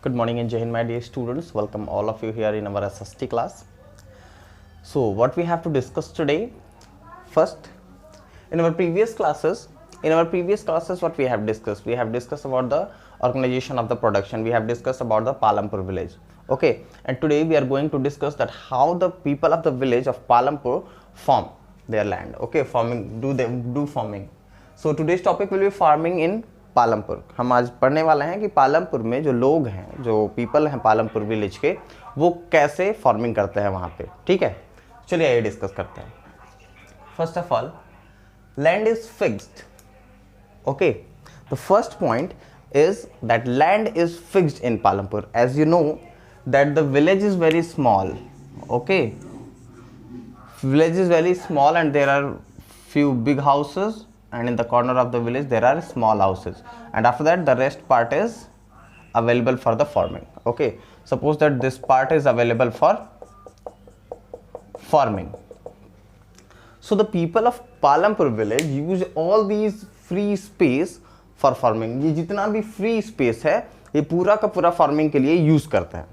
Good morning and Jai Hind, my dear students. Welcome all of you here in our SST class. So what we have to discuss today? First, in our previous classes what we have discussed? We have discussed about the organization of the production. We have discussed about the Palampur village. Okay, and today we are going to discuss that how the people of the village of Palampur farm their land. Okay, do farming. So today's topic will be farming in Palampur. हम आज पढ़ने वाले हैं कि पालमपुर में जो लोग हैं, जो पीपल हैं पालमपुर विलेज के, वो कैसे फार्मिंग करते हैं वहाँ पे. ठीक है, चलिए आइए डिस्कस करते हैं. First of all, land is fixed. Okay, the first point is that land is fixed in Palampur. As you know that the village is very small. Okay, village is very small and there are few big houses, and in the corner of the village there are small houses, and after that the rest part is available for the farming. Okay, suppose that this part is available for farming. So the people of Palampur village use all these free space for farming. ये जितना भी free space है ये पूरा का पूरा farming के लिए यूज करते हैं.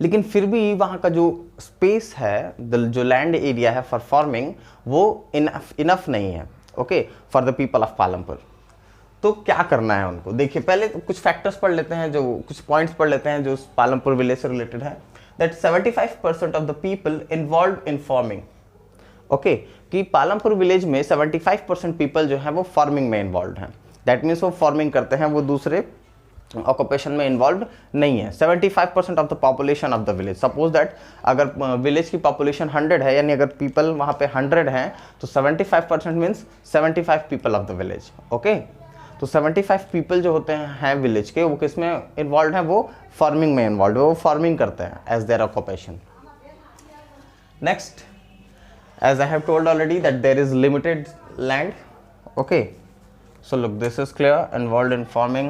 लेकिन फिर भी वहाँ का जो स्पेस है, जो लैंड एरिया है फॉर फार्मिंग, वो इनफ नहीं है. Okay, for the people of Palampur. तो क्या करना है उनको? देखिए, पहले कुछ फैक्टर्स पढ़ लेते हैं, जो कुछ पॉइंट्स पढ़ लेते हैं जो पालमपुर विलेज से रिलेटेड है. That 75% of the people involve in farming. Okay, कि पालमपुर विलेज में 75% पीपल जो है वो फार्मिंग में इन्वॉल्व हैं. दैट मीन्स वो फार्मिंग करते हैं, वो दूसरे ऑक्यूपेशन में इन्वॉल्व नहीं है. 75% of the population of the village. Suppose that अगर विलेज की पॉपुलेशन 100 है, यानी अगर पीपल वहाँ पे 100 हैं, तो 75% means 75 people of the village. Okay, तो 75 पीपल जो होते हैं विलेज के, वो किस में इन्वॉल्व हैं? वो फार्मिंग में इन्वॉल्व है, वो फार्मिंग करते हैं as their occupation. Next, as I have told already that there is limited land. Okay, so look, this is clear. Involved in farming,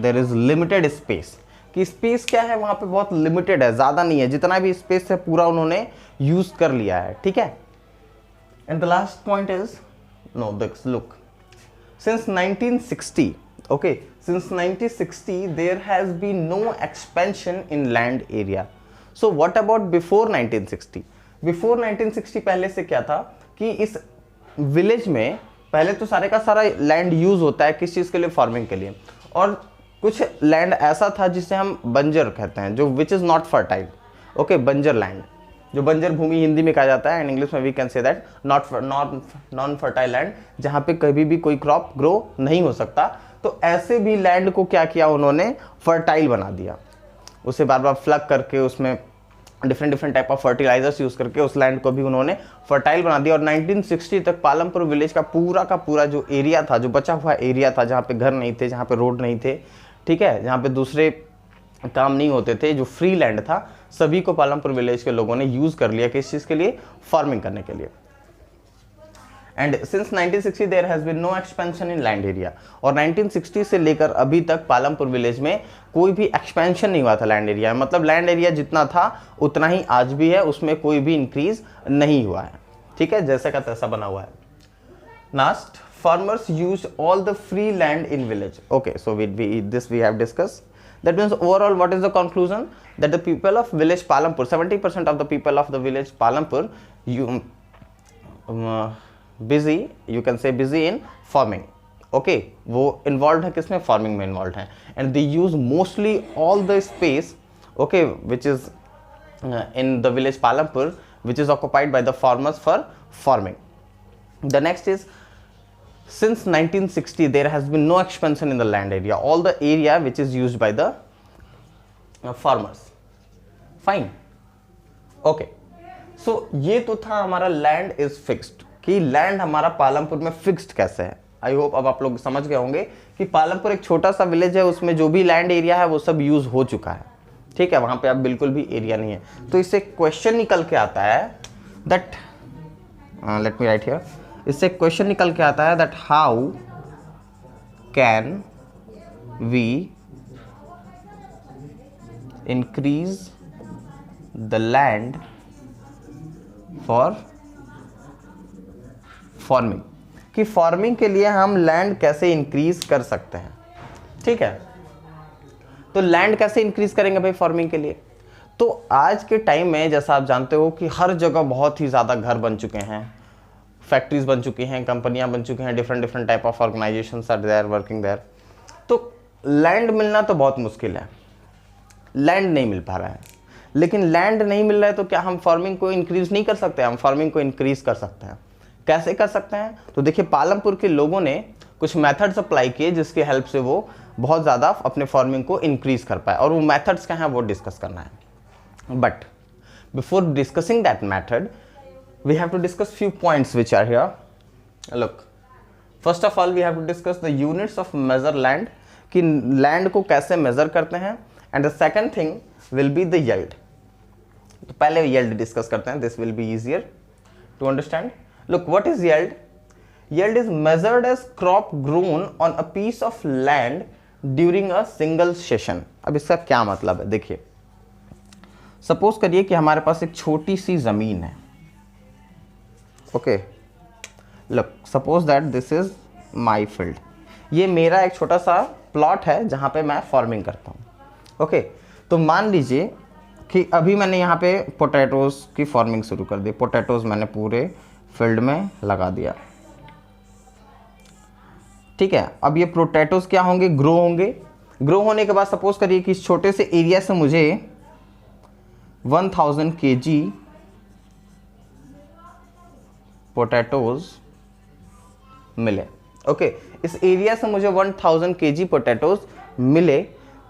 there is limited space. कि space क्या है वहाँ पे? बहुत लिमिटेड है, ज़्यादा नहीं है. जितना भी स्पेस है पूरा उन्होंने यूज कर लिया है. ठीक है. And the last point is, no this look, since 1960, okay, since 1960 there has been no expansion in land area. So what about before 1960? Before 1960 पहले से क्या था कि इस विलेज में पहले तो सारे का सारा लैंड यूज होता है किस चीज़ के लिए? फार्मिंग के लिए. और कुछ लैंड ऐसा था जिसे हम बंजर कहते हैं, जो which is not fertile. Okay, बंजर लैंड, जो बंजर भूमि हिंदी में कहा जाता है, एंड इंग्लिश में we can say that non fertile land, जहाँ पे कभी भी कोई क्रॉप ग्रो नहीं हो सकता. तो ऐसे भी लैंड को क्या किया उन्होंने? फर्टाइल बना दिया. उसे बार बार फ्लग करके उसमें different type of fertilizers use करके उस लैंड को भी उन्होंने फर्टाइल बना दिया. और 1960 तक पालमपुर विलेज का पूरा जो एरिया था, जो बचा हुआ एरिया था, जहाँ पे घर नहीं थे, जहाँ पे रोड नहीं थे, ठीक है, जहाँ पे दूसरे काम नहीं होते थे, जो फ्री लैंड था, सभी को पालमपुर विलेज के लोगों ने यूज कर लिया किस चीज़ के लिए? फार्मिंग करने के लिए. And since 1960 there has been no expansion in land area. और 1960 से लेकर अभी तक पालमपुर विलेज में कोई भी एक्सपेंशन नहीं हुआ था लैंड एरिया. मतलब लैंड एरिया जितना था उतना ही आज भी है, उसमें कोई भी इंक्रीज नहीं हुआ है. ठीक है, जैसा का तैसा बना हुआ है. Last, farmers use all the free land in village. Okay, so this we have discuss. That means overall what is the conclusion? That the people of village Palampur, 70% of the people of the village Palampur, busy, you can say busy in farming. Okay, वो involved है किसमें? farming में involved है. And they use mostly all the space, okay, which is in the village Palampur, which is occupied by the farmers for farming. The next is, since 1960 there has been no expansion in the land area. All the area which is used by the farmers. Fine. Okay. So ये तो था हमारा land is fixed, कि land हमारा पालमपुर में fixed कैसे है. I hope अब आप लोग समझ गए होंगे कि पालमपुर एक छोटा सा विलेज है, उसमें जो भी लैंड एरिया है वो सब यूज हो चुका है. ठीक है, वहां पे अब बिल्कुल भी एरिया नहीं है. तो इससे क्वेश्चन निकल के आता है that, let me write here, इससे क्वेश्चन निकल के आता है that how can we increase the land for farming. कि फार्मिंग के लिए हम लैंड कैसे इंक्रीज कर सकते हैं. ठीक है, तो लैंड कैसे इंक्रीज करेंगे भाई फार्मिंग के लिए? तो आज के टाइम में जैसा आप जानते हो कि हर जगह बहुत ही ज़्यादा घर बन चुके हैं, फैक्ट्रीज बन चुकी हैं, कंपनियां बन चुकी हैं, different type of organizations are there working there. तो लैंड मिलना तो बहुत मुश्किल है, लैंड नहीं मिल पा रहा है। लेकिन लैंड नहीं मिल रहा है तो क्या हम फार्मिंग को इंक्रीज नहीं कर सकते? हम फार्मिंग को इंक्रीज कर सकते हैं। कैसे कर सकते हैं? तो देखिए, पालमपुर के लोगों ने कुछ मेथड्स अप्लाई किए जिसके हेल्प से वो बहुत ज़्यादा अपने फार्मिंग को इंक्रीज कर पाए, और वो मेथड्स क्या हैं वो डिस्कस करना है। But before discussing that method we have to discuss few points which are here. Look, first of all we have to discuss the units of measure land, कि land को कैसे measure करते हैं, and the second thing will be the yield. तो पहले yield discuss करते हैं, this will be easier to understand. Look, what is yield? Yield is measured as crop grown on a piece of land during a single session. अब इसका क्या मतलब है? देखिए, सपोज करिए कि हमारे पास एक छोटी सी जमीन है। Okay, look, suppose that this is my field. ये मेरा एक छोटा सा प्लॉट है जहाँ पे मैं फार्मिंग करता हूँ। ओके, तो मान लीजिए कि अभी मैंने यहाँ पे पोटैटोज़ की फार्मिंग शुरू कर दी। पोटैटोज़ मैंने पूरे फील्ड में लगा दिया। ठीक है, अब ये पोटैटोज़ क्या होंगे? ग्रो होंगे। ग्रो होने के बाद सपोज करिए कि इस छोटे से एरिया से मुझे 1000 kg पोटैटोज मिले। ओके, इस एरिया से मुझे 1000 kg पोटैटोज मिले।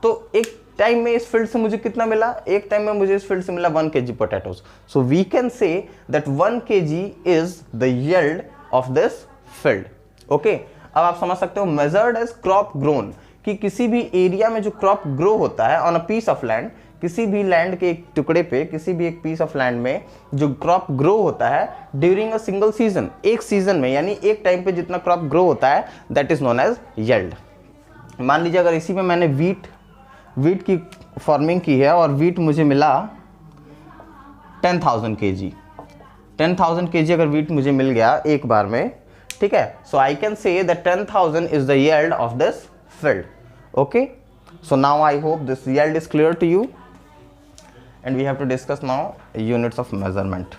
तो एक टाइम में इस फील्ड से मुझे कितना मिला? एक टाइम में मुझे इस फील्ड से मिला 1 kg potatoes. So we can say that 1 kg is the yield of this field. Okay, अब आप समझ सकते हो मेजर्ड एज क्रॉप ग्रोन, कि किसी भी एरिया में जो क्रॉप ग्रो होता है on a piece of land, किसी भी लैंड के एक टुकड़े पे, किसी भी एक पीस ऑफ लैंड में जो क्रॉप ग्रो होता है ड्यूरिंग अ सिंगल सीजन, एक सीजन में, यानी एक टाइम पे जितना क्रॉप ग्रो होता है, that is known as yield. मान लीजिए अगर इसी में मैंने वीट की फार्मिंग की है और वीट मुझे मिला 10,000 kg। 10,000 kg अगर वीट मुझे मिल गया एक बार में, ठीक है, so I can say that 10,000 is the yield of this field. Okay, so now I hope this yield is clear to you, and we have to discuss now units of measurement.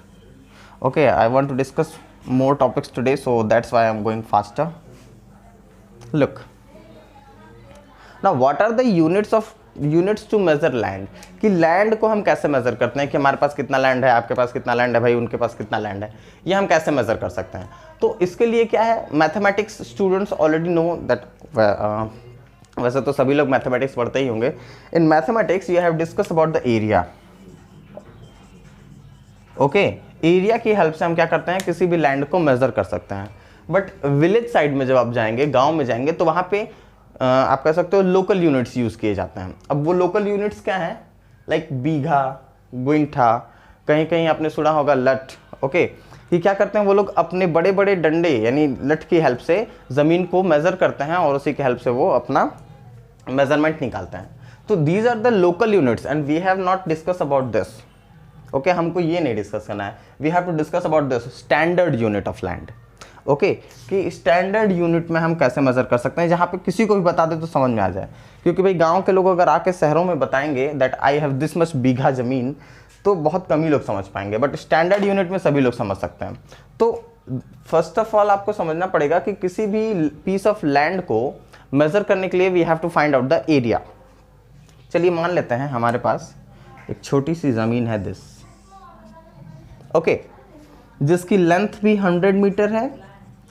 Okay, I want to discuss more topics today, so that's why I'm going faster. Look, now what are the units to measure land? कि land को हम कैसे major करते हैं, कि हमारे पास कितना land है, आपके पास कितना लैंड है, भाई उनके पास कितना लैंड है, ये हम कैसे मेजर कर सकते हैं? तो इसके लिए क्या है, mathematics students already know that, वैसे तो सभी लोग मैथमेटिक्स पढ़ते ही होंगे। In mathematics you have discuss about the area. Okay, area की हेल्प से हम क्या करते हैं, किसी भी लैंड को मेजर कर सकते हैं। बट विलेज साइड में जब आप जाएंगे, गांव में जाएंगे, तो वहाँ पे आप कह सकते हो लोकल यूनिट्स यूज़ किए जाते हैं। अब वो लोकल यूनिट्स क्या हैं? लाइक बीघा, गुइंठा, कहीं कहीं आपने सुना होगा लठ। ओके, कि क्या करते हैं वो लोग अपने बड़े बड़े डंडे यानी लठ की हेल्प से ज़मीन को मेज़र करते हैं और उसी की हेल्प से वो अपना मेजरमेंट निकालते हैं। तो these are the local units and we have not discuss about this. Okay, हमको ये नहीं डिस्कस करना है। We have to discuss about this standard unit of land. Okay, कि स्टैंडर्ड यूनिट में हम कैसे मेजर कर सकते हैं, जहाँ पे किसी को भी बता दे तो समझ में आ जाए। क्योंकि भाई गांव के लोग अगर आके शहरों में बताएंगे that I have this much bigha ज़मीन, तो बहुत कम ही लोग समझ पाएंगे। बट स्टैंडर्ड यूनिट में सभी लोग समझ सकते हैं। तो फर्स्ट ऑफ ऑल आपको समझना पड़ेगा कि किसी भी पीस ऑफ लैंड को मेजर करने के लिए we have to find out the area. चलिए मान लेते हैं हमारे पास एक छोटी सी ज़मीन है दिस। ओके, जिसकी लेंथ भी 100 मीटर है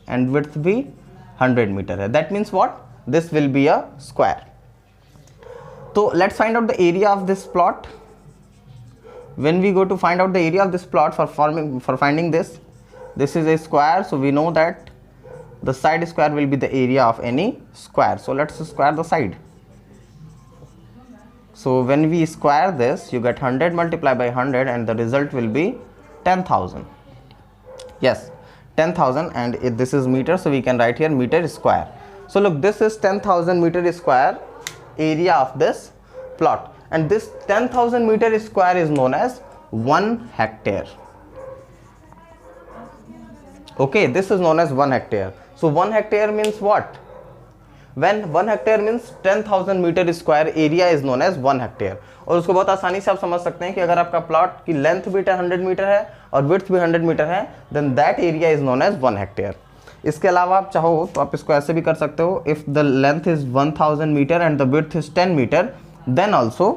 एंड विड्थ भी 100 मीटर है। That means what? This will be a square. तो let's find out the area of this plot. When we go to find out the area of this plot for finding this is a square, so we know that the side square will be the area of any square. So let's square the side. So when we square this, you get 100 multiplied by 100 and the result will be 10,000. Yes, 10,000, and this is meter, so we can write here meter square. So look, this is 10,000 meter square area of this plot. And this 10,000 meter square is known as 1 hectare. Okay, this is known as 1 hectare. So 1 hectare means what? When 1 hectare means 10,000 metre square area is known as 1 hectare. और उसको बहुत आसानी से आप समझ सकते हैं कि अगर आपका प्लॉट की लेंथ भी 100 मीटर है और विड्थ भी 100 मीटर है, then that area is known as 1 hectare. इसके अलावा आप चाहो तो आप इसको ऐसे भी कर सकते हो, if the length is 1000 metre and the width is 10 metre, then also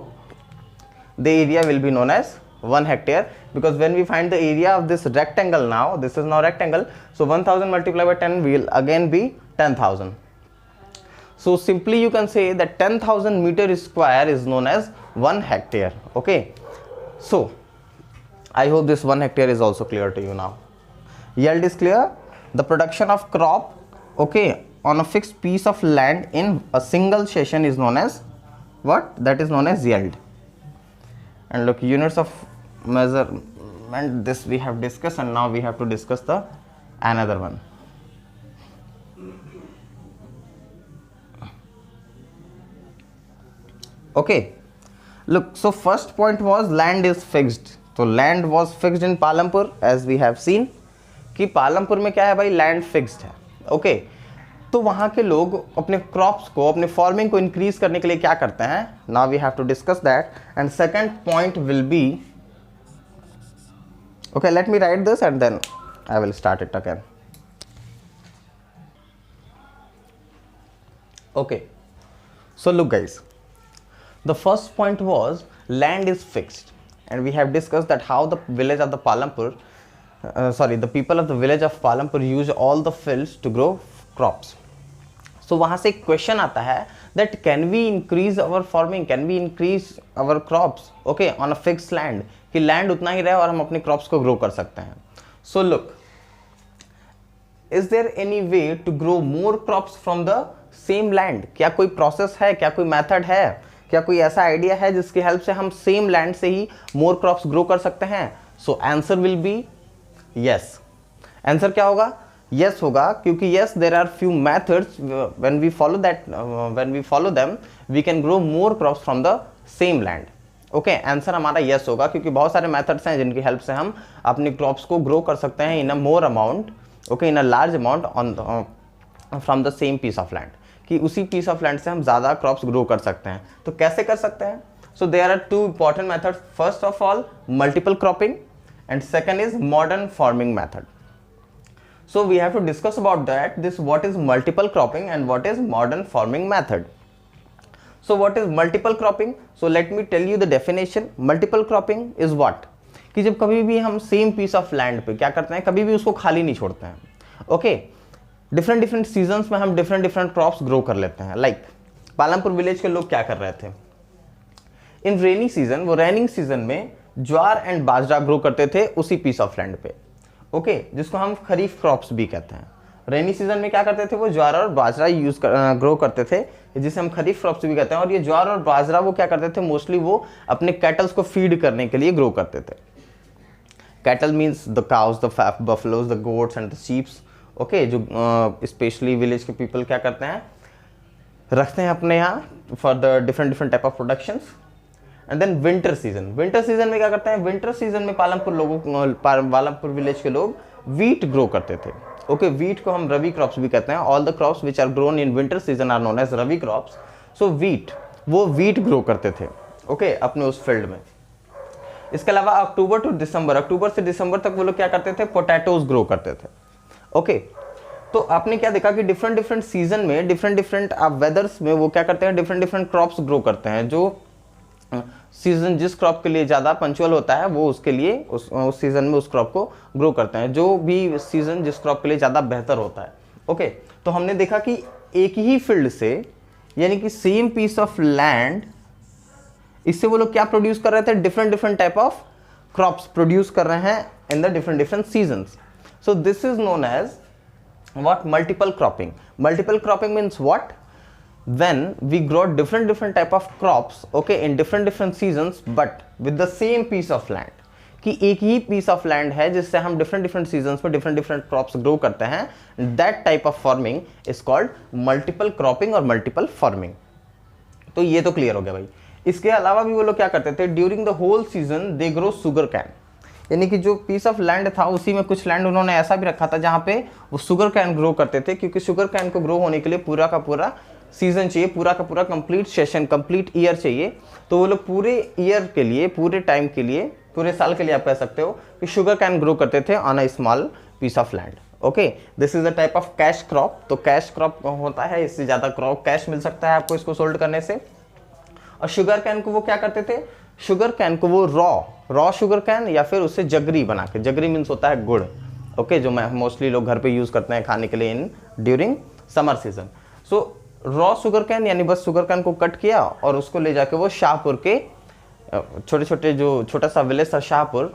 the area will be known as 1 hectare, because when we find the area of this rectangle, now this is now rectangle, so 1000 multiplied by 10 will again be 10,000. So simply you can say that 10,000 meter square is known as 1 hectare. Okay, so I hope this 1 hectare is also clear to you now. Yield is clear. The production of crop, okay, on a fixed piece of land in a single session is known as what? That is known as yield. And look, units of measurement, this we have discussed, and now we have to discuss the another one. Okay, look, so first point was land is fixed. So land was fixed in Palampur, as we have seen कि पालमपुर में क्या है भाई, land fixed है। Okay, तो वहाँ के लोग अपने क्रॉप्स को, अपने फार्मिंग को इंक्रीज करने के लिए क्या करते हैं? Now we have to discuss that. And second point will be, okay, let me write this and then I will start it again. Okay, so look guys, the first point was land is fixed, and we have discussed that how the village of the Palampur, the people of the village of Palampur use all the fields to grow crops. So वहाँ से एक question आता है that can we increase our farming, can we increase our crops, okay, on a fixed land, कि land उतना ही रहे और हम अपने क्रॉप्स को ग्रो कर सकते हैं। So look, is there any way to grow more crops from the same land? क्या कोई प्रोसेस है, क्या कोई मेथड है, क्या कोई ऐसा आइडिया है जिसकी हेल्प से हम सेम लैंड से ही मोर क्रॉप्स ग्रो कर सकते हैं? So answer will be yes. Answer क्या होगा? यस होगा, क्योंकि yes there are few methods, when we follow them we can grow more crops from the same land. Okay, answer हमारा yes होगा, क्योंकि बहुत सारे मेथड्स हैं जिनकी हेल्प से हम अपने क्रॉप्स को ग्रो कर सकते हैं in a more amount, okay, in a large amount on from the same piece of land, कि उसी पीस ऑफ लैंड से हम ज़्यादा क्रॉप्स ग्रो कर सकते हैं। तो कैसे कर सकते हैं? So there are two important methods. First of all multiple cropping and second is modern farming method. So we have to discuss about that, this what is multiple cropping and what is modern farming method. So what is multiple cropping? So let me tell you the definition. Multiple cropping is what? कि जब कभी भी हम same piece of land पे क्या करते हैं, कभी भी उसको खाली नहीं छोड़ते हैं। ओके, डिफरेंट डिफरेंट सीजन्स में हम डिफरेंट डिफरेंट क्रॉप्स ग्रो कर लेते हैं। लाइक पालमपुर विलेज के लोग क्या कर रहे थे, इन रेनी सीजन, वो रेनिंग सीजन में ज्वार एंड बाजरा ग्रो करते थे उसी पीस ऑफ लैंड पे। ओके, जिसको हम खरीफ क्रॉप्स भी कहते हैं। रेनी सीजन में क्या करते थे, वो ज्वार और बाजरा ग्रो करते थे, जिसे हम खरीफ क्रॉप्स भी कहते हैं। और ये ज्वार और बाजरा वो क्या करते थे, मोस्टली वो अपने कैटल्स को फीड करने के लिए ग्रो करते थे। Cattle means the cows, the buffaloes, the goats and the sheeps. Okay, जो स्पेशली विलेज के पीपल क्या करते हैं, रखते हैं अपने यहाँ for the different different type of productions. And then winter season, winter season में क्या करते हैं, विंटर सीजन में पालमपुर विलेज के लोग वीट ग्रो करते थे। ओके, वीट को हम रवि क्रॉप्स भी कहते हैं। All the crops which are grown in winter season are known as rabi crops. So wheat, वो वीट ग्रो करते थे, ओके, अपने उस फील्ड में। इसके अलावा अक्टूबर टू दिसंबर, अक्टूबर से दिसंबर तक वो लोग क्या करते थे, पोटैटोज ग्रो करते थे। ओके, तो आपने क्या देखा कि डिफरेंट डिफरेंट सीजन में, डिफरेंट डिफरेंट वेदर्स में वो क्या करते हैं, डिफरेंट डिफरेंट क्रॉप्स ग्रो करते हैं। जो सीजन जिस क्रॉप के लिए ज़्यादा पंचुअल होता है, वो उसके लिए उस सीजन में उस क्रॉप को ग्रो करते हैं। जो भी सीजन जिस क्रॉप के लिए ज़्यादा बेहतर होता है। ओके, तो हमने देखा कि एक ही फील्ड से, यानी कि सेम पीस ऑफ लैंड, इससे वो लोग क्या प्रोड्यूस कर रहे थे, different different type of crops produce कर रहे हैं in the different different seasons. So this is known as what, multiple cropping. Multiple cropping means what, when we grow different type of crops, okay, in different seasons but with the same piece of land, कि एक ही piece of land है जिससे हम different seasons में different crops grow करते हैं। that type of farming is called multiple cropping और multiple farming। तो ये तो क्लियर हो गया भाई। इसके अलावा भी वो लोग क्या करते थे, during the whole season they grow sugarcane, यानी कि जो पीस ऑफ लैंड था उसी में कुछ लैंड उन्होंने ऐसा भी रखा था जहाँ पे वो शुगर कैन ग्रो करते थे, क्योंकि शुगर कैन को ग्रो होने के लिए पूरा का पूरा सीजन चाहिए, पूरा का पूरा कंप्लीट सेशन, कंप्लीट ईयर चाहिए, तो वो लोग पूरे ईयर के लिए, पूरे टाइम के लिए, पूरे साल के लिए आप कह सकते हो कि शुगर कैन ग्रो करते थे on a small piece of land. Okay, this is a type of cash crop. तो कैश क्रॉप होता है, इससे ज़्यादा क्रॉप कैश मिल सकता है आपको इसको सोल्ड करने से। और शुगर कैन को वो क्या करते थे, शुगर कैन को वो रॉ शुगर कैन या फिर उससे जगरी बना के, जगरी मीन्स होता है गुड़, ओके, जो मोस्टली लोग घर पे यूज़ करते हैं खाने के लिए in during summer season. So raw sugar cane यानी बस शुगर कैन को कट किया और उसको ले जाके वो शाहपुर के छोटे छोटे, जो छोटा सा विलेज था शाहपुर,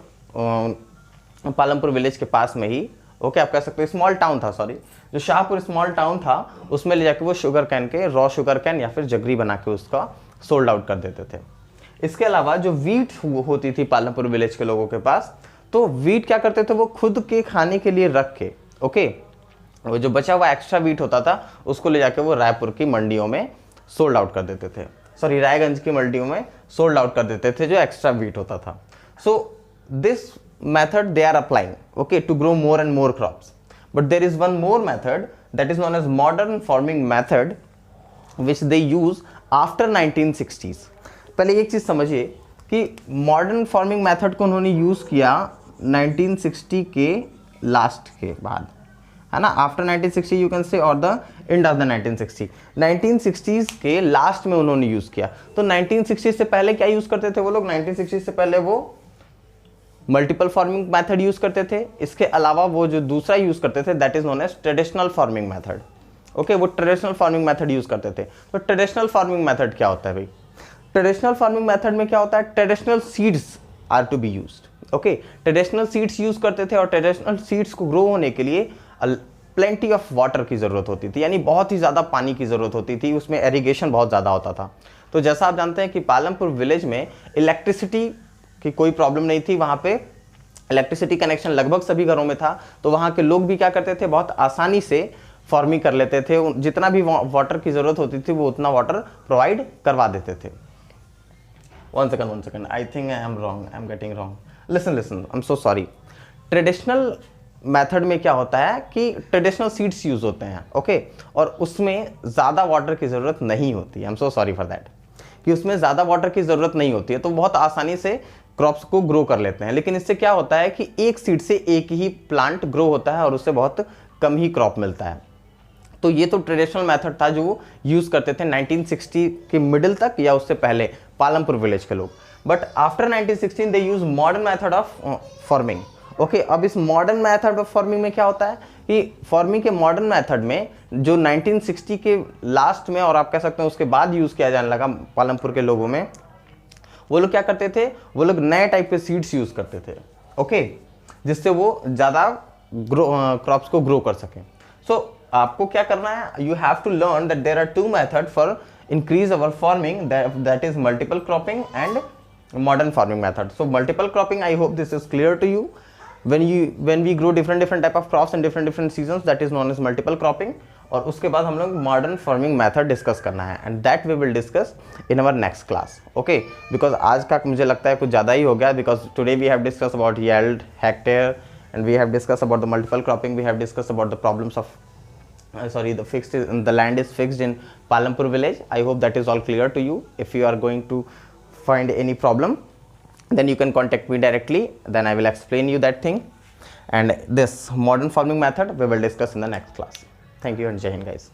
पालमपुर विलेज के पास में ही, ओके, आप कह सकते हो स्मॉल टाउन था, सॉरी, जो शाहपुर स्मॉल टाउन था उसमें ले जाके वो शुगर कैन के, रॉ शुगर कैन या फिर जगरी बना के उसका सोल्ड आउट कर देते थे। इसके अलावा जो वीट होती थी पालमपुर विलेज के लोगों के पास, तो वीट क्या करते थे वो खुद के खाने के लिए रख के, ओके, वो जो बचा हुआ एक्स्ट्रा वीट होता था उसको ले जाके वो रायपुर की मंडियों में सोल्ड आउट कर देते थे, सॉरी रायगंज की मंडियों में सोल्ड आउट कर देते थे जो एक्स्ट्रा वीट होता था। So this method they are applying, okay, to grow more and more crops. But there is one more method that is known as modern farming method which they use after 1960s. पहले एक चीज़ समझिए कि modern farming method को उन्होंने use किया 1960 के last के बाद, है ना, आफ्टर 1960 यू कैन से, और the end of the 1960s के लास्ट में उन्होंने यूज़ किया। तो 1960 से पहले क्या यूज़ करते थे वो लोग, 1960 से पहले वो मल्टीपल फार्मिंग मेथड यूज करते थे। इसके अलावा वो जो दूसरा यूज करते थे that is known as traditional farming method, okay, वो ट्रेडिशनल फार्मिंग मेथड यूज करते थे। तो ट्रेडिशनल फार्मिंग मेथड क्या होता है भाई, ट्रेडिशनल फार्मिंग मेथड में क्या होता है, traditional seeds are to be used, okay, traditional seeds use करते थे और ट्रेडिशनल सीड्स को ग्रो होने के लिए प्लेंटी ऑफ वाटर की ज़रूरत होती थी, यानी बहुत ही ज़्यादा पानी की ज़रूरत होती थी, उसमें एरीगेशन बहुत ज़्यादा होता था। तो जैसा आप जानते हैं कि पालमपुर विलेज में इलेक्ट्रिसिटी कि कोई प्रॉब्लम नहीं थी, वहाँ पे इलेक्ट्रिसिटी कनेक्शन लगभग सभी घरों में था, तो वहाँ के लोग भी क्या करते थे, बहुत आसानी से फार्मिंग कर लेते थे, जितना भी वाटर की ज़रूरत होती थी वो उतना वाटर प्रोवाइड करवा देते थे। One second, I think I am wrong, I am getting wrong, listen, I am so sorry. Traditional method में क्या होता है कि ट्रेडिशनल सीड्स यूज़ होते हैं, ओके, और उसमें ज़्यादा वाटर की ज़रूरत नहीं होती, I am so sorry for that, कि उसमें ज़्यादा वाटर की ज़रूरत नहीं होती है, तो बहुत आसानी से क्रॉप्स को ग्रो कर लेते हैं। लेकिन इससे क्या होता है कि एक सीड से एक ही प्लांट ग्रो होता है और उससे बहुत कम ही क्रॉप मिलता है। तो ये तो ट्रेडिशनल मेथड था जो वो यूज़ करते थे 1960 के मिडिल तक या उससे पहले पालमपुर विलेज के लोग। But after 1916 they use modern method of farming, okay. अब इस मॉडर्न मेथड ऑफ फार्मिंग में क्या होता है कि फार्मिंग के मॉडर्न मेथड में जो 1960 के लास्ट में और आप कह सकते हैं उसके बाद यूज़ किया जाने लगा पालमपुर के लोगों में, वो लोग क्या करते थे, वो लोग नए टाइप के सीड्स यूज़ करते थे, ओके, जिससे वो ज़्यादा क्रॉप्स को ग्रो कर सकें। सो आपको क्या करना है, you have to learn that there are two method for increase our farming, that is multiple cropping and modern farming method. So multiple cropping, I hope this is clear to you. When we grow different type of crops in different seasons, that is known as multiple cropping. और उसके बाद हम लोग modern farming method discuss करना है, and that we will discuss in our next class, okay. Because आज का मुझे लगता है कुछ ज़्यादा ही हो गया, because today we have discuss about yield, hectare, and we have discuss about the multiple cropping, we have discuss about the problems of the land is fixed in Palampur village. I hope that is all clear to you. If you are going to find any problem, then you can contact me directly, then I will explain you that thing, and this modern farming method we will discuss in the next class. Thank you and Jai Hind guys.